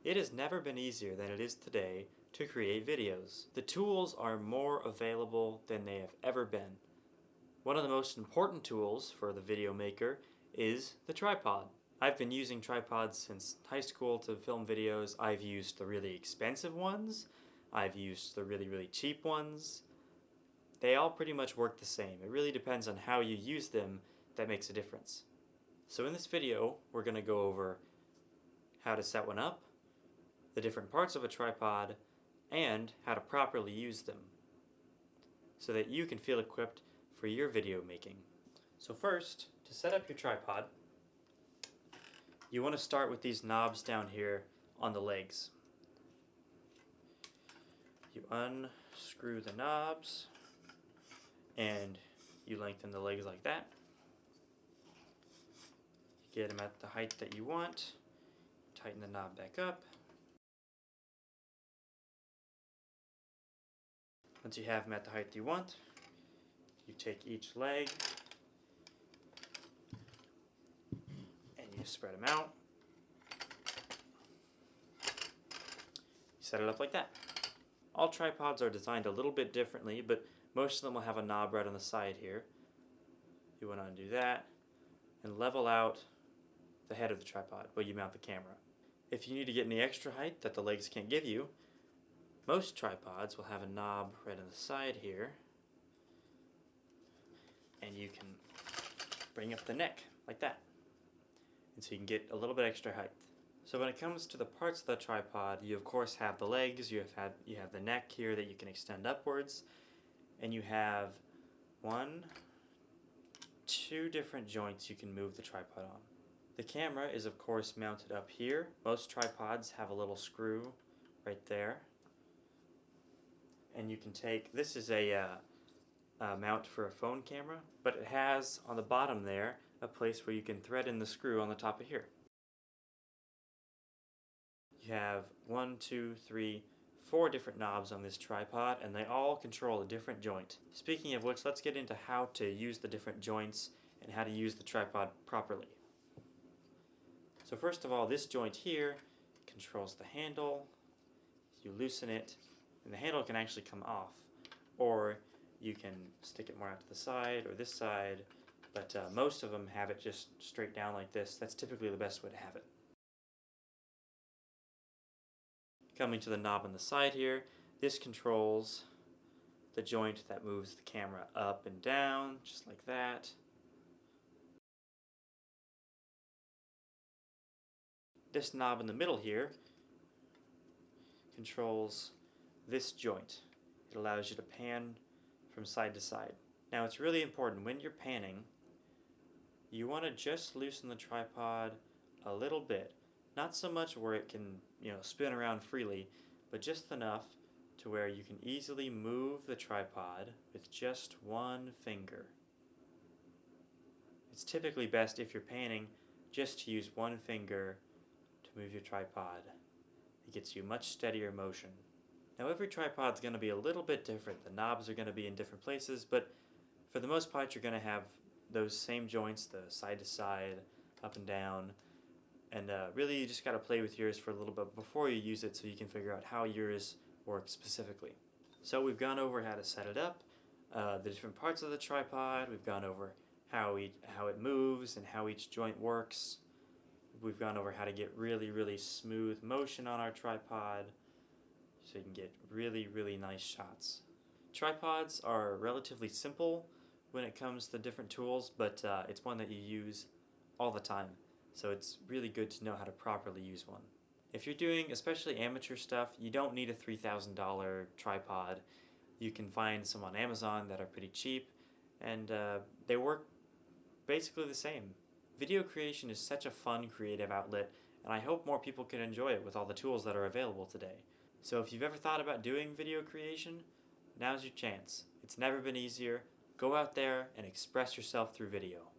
It has never been easier than it is today to create videos. The tools are more available than they have ever been. One of the most important tools for the video maker is the tripod. I've been using tripods since high school to film videos. I've used the really expensive ones. I've used the really cheap ones. They all pretty much work the same. It really depends on how you use them that makes a difference. So in this video, we're going to go over how to set one up, the different parts of a tripod, and how to properly use them so that you can feel equipped for your video making. So first, to set up your tripod, you want to start with these knobs down here on the legs. You unscrew the knobs and you lengthen the legs like that. You get them at the height that you want. Tighten the knob back up. Once you have them at the height you want, you take each leg and you spread them out. You set it up like that. All tripods are designed a little bit differently, but most of them will have a knob right on the side here. You want to undo that and level out the head of the tripod where you mount the camera. If you need to get any extra height that the legs can't give you, most tripods will have a knob right on the side here, and you can bring up the neck like that, and so you can get a little bit extra height. So when it comes to the parts of the tripod, you of course have the legs, you have the neck here that you can extend upwards, and you have two different joints you can move the tripod on. The camera is of course mounted up here. Most tripods have a little screw right there. And you can take, this is a mount for a phone camera, but it has on the bottom there a place where you can thread in the screw on the top of here. You have 1, 2, 3, 4 different knobs on this tripod, and they all control a different joint. Speaking of which, let's get into how to use the different joints and how to use the tripod properly. So first of all, this joint here controls the handle. You loosen it, and the handle can actually come off, or you can stick it more out to the side or this side, but most of them have it just straight down like this. That's typically the best way to have it. Coming to the knob on the side here, this controls the joint that moves the camera up and down, just like that. This knob in the middle here controls this joint. It allows you to pan from side to side. Now it's really important when you're panning, you want to just loosen the tripod a little bit. Not so much where it can, spin around freely, but just enough to where you can easily move the tripod with just one finger. It's typically best if you're panning just to use one finger to move your tripod. It gets you much steadier motion. Now every tripod's going to be a little bit different. The knobs are going to be in different places, but for the most part you're going to have those same joints, the side to side, up and down, and really you just got to play with yours for a little bit before you use it so you can figure out how yours works specifically. So we've gone over how to set it up, the different parts of the tripod, we've gone over how it moves and how each joint works. We've gone over how to get really smooth motion on our tripod so you can get really nice shots. Tripods are relatively simple when it comes to different tools, but it's one that you use all the time, so it's really good to know how to properly use one. If you're doing especially amateur stuff, you don't need a $3,000 tripod. You can find some on Amazon that are pretty cheap, and they work basically the same. Video creation is such a fun, creative outlet, and I hope more people can enjoy it with all the tools that are available today. So if you've ever thought about doing video creation, now's your chance. It's never been easier. Go out there and express yourself through video.